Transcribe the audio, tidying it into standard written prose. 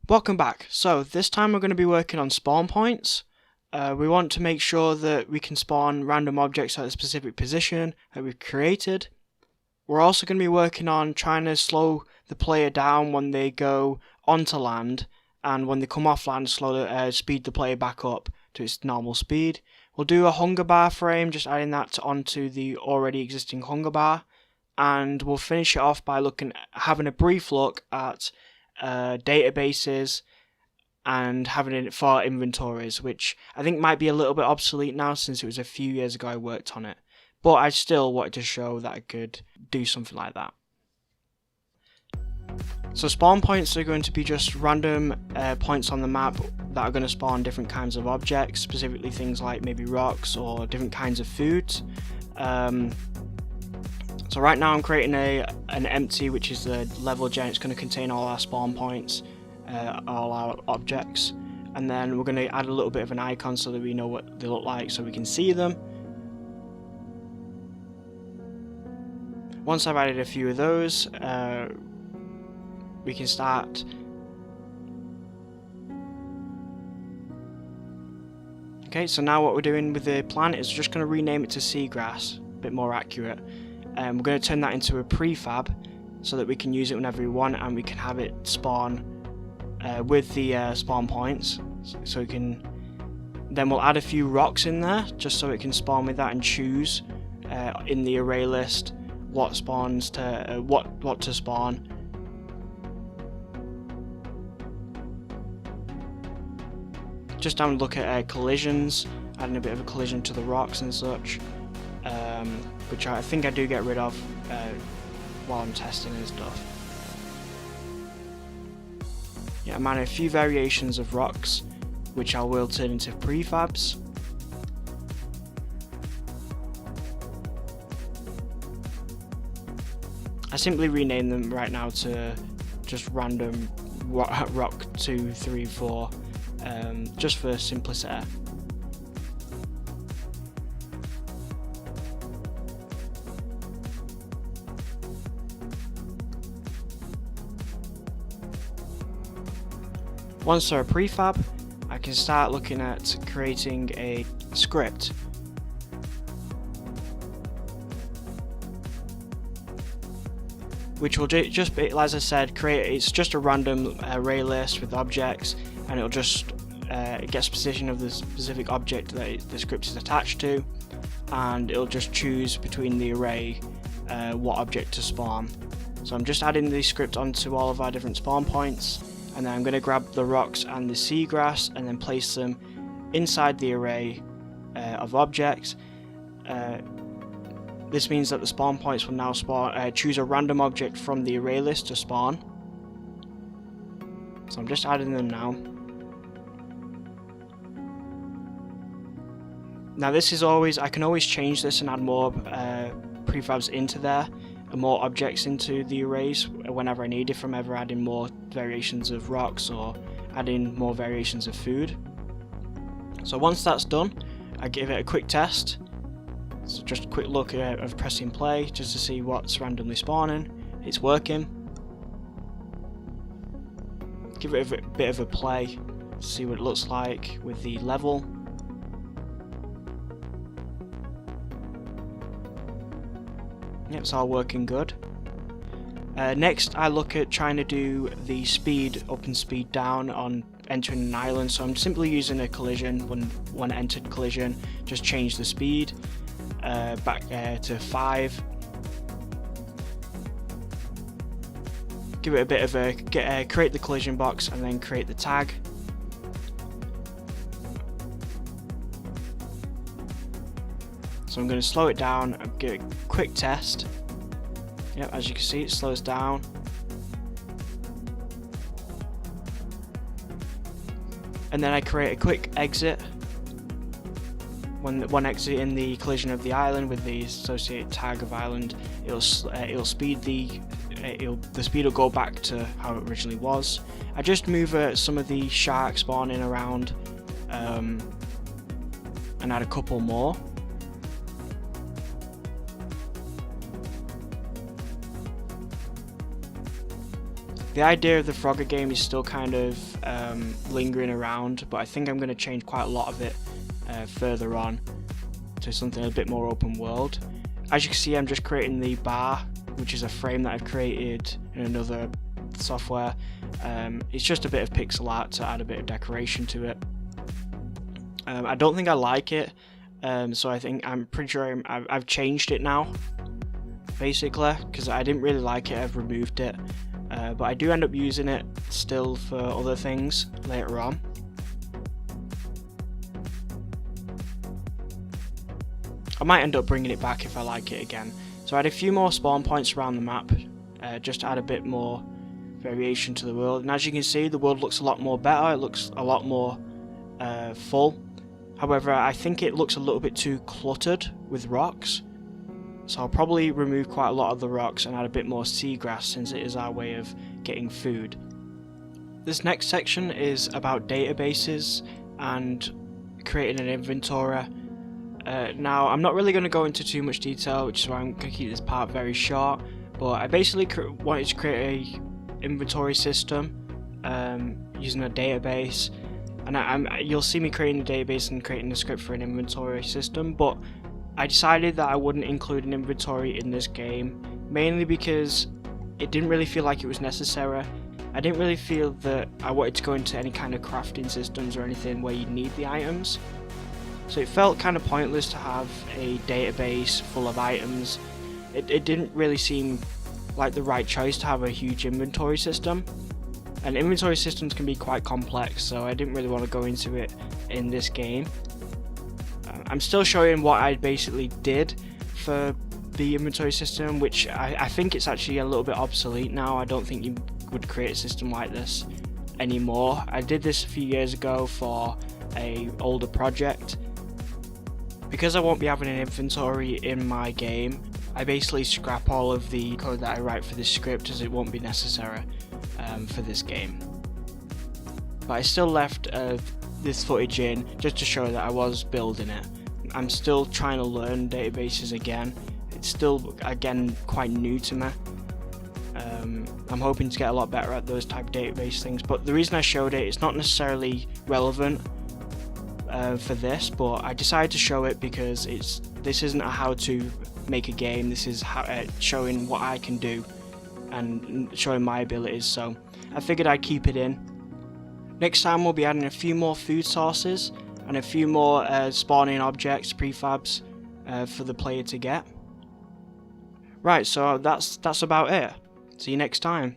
Welcome back. So this time we're going to be working on spawn points. We want to make sure that we can spawn random objects at a specific position that we've created. We're also going to be working on trying to slow the player down when they go onto land, and when they come off land, speed the player back up to its normal speed. We'll do a hunger bar frame, just adding that onto the already existing hunger bar, and we'll finish it off by having a brief look at databases and having it for inventories, which I think might be a little bit obsolete now since it was a few years ago I worked on it, but I still wanted to show that I could do something like that. So spawn points are going to be just random points on the map that are going to spawn different kinds of objects, specifically things like maybe rocks or different kinds of foods. So right now I'm creating an empty, which is the level gen. It's going to contain all our spawn points, all our objects, and then we're going to add a little bit of an icon so that we know what they look like so we can see them. Once I've added a few of those, we can start. Okay, so now what we're doing with the planet is just going to rename it to seagrass, a bit more accurate. We're going to turn that into a prefab so that we can use it whenever we want, and we can have it spawn with the spawn points. So we can. Then we'll add a few rocks in there just so it can spawn with that and choose in the array list what spawns to what to spawn. Just having a look at collisions, adding a bit of a collision to the rocks and such, which I think I do get rid of while I'm testing and stuff. Yeah, I'm adding a few variations of rocks, which I will turn into prefabs. I simply rename them right now to just random rock 2, 3, 4. Just for simplicity. Once they're a prefab, I can start looking at creating a script. Which will just be, as I said, it's just a random array list with objects, and it'll just it gets position of the specific object that the script is attached to, and it'll just choose between the array what object to spawn. So I'm just adding the script onto all of our different spawn points, and then I'm going to grab the rocks and the seagrass and then place them inside the array of objects. This means that the spawn points will now choose a random object from the array list to spawn. So I'm just adding them now. Now this is I can always change this and add more prefabs into there and more objects into the arrays whenever I need, if I'm ever adding more variations of rocks or adding more variations of food. So once that's done, I give it a quick test. So just a quick look of pressing play just to see what's randomly spawning. It's working. Give it a bit of a play to see what it looks like with the level. Yep, it's all working good. Next I look at trying to do the speed up and speed down on entering an island. So I'm simply using a collision. When I entered collision, just change the speed back to 5. Give it a bit of a create the collision box and then create the tag. So I'm going to slow it down and give it a quick test. Yep, as you can see, it slows down. And then I create a quick exit. When exiting the collision of the island with the associated tag of island, it'll speed the speed will go back to how it originally was. I just move some of the sharks spawning around and add a couple more. The idea of the Frogger game is still kind of lingering around, but I think I'm going to change quite a lot of it further on to something a bit more open world. As you can see, I'm just creating the bar, which is a frame that I've created in another software. It's just a bit of pixel art to add a bit of decoration to it. I don't think I like it, so I'm pretty sure I've changed it now, basically, because I didn't really like it. I've removed it, but I do end up using it still for other things later on. I might end up bringing it back if I like it again. So I had a few more spawn points around the map, just to add a bit more variation to the world. And as you can see, the world looks a lot more better. It looks a lot more full. However, I think it looks a little bit too cluttered with rocks. So I'll probably remove quite a lot of the rocks and add a bit more seagrass, since it is our way of getting food. This next section is about databases and creating an inventory. Now, I'm not really going to go into too much detail, which is why I'm going to keep this part very short, but I basically wanted to create an inventory system using a database, and you'll see me creating a database and creating a script for an inventory system, but I decided that I wouldn't include an inventory in this game, mainly because it didn't really feel like it was necessary. I didn't really feel that I wanted to go into any kind of crafting systems or anything where you need the items. So it felt kind of pointless to have a database full of items. It didn't really seem like the right choice to have a huge inventory system. And inventory systems can be quite complex, so I didn't really want to go into it in this game. I'm still showing what I basically did for the inventory system, which I think it's actually a little bit obsolete now. I don't think you would create a system like this anymore. I did this a few years ago for an older project. Because I won't be having an inventory in my game, I basically scrap all of the code that I write for this script, as it won't be necessary for this game. But I still left this footage in just to show that I was building it. I'm still trying to learn databases again. It's still, again, quite new to me. I'm hoping to get a lot better at those type of database things, but the reason I showed it, it's not necessarily relevant for this, but I decided to show it because this isn't a how to make a game. This is showing what I can do and showing my abilities, so I figured I'd keep it in. Next time we'll be adding a few more food sources and a few more spawning objects, prefabs, for the player to get. Right, so that's about it. See you next time.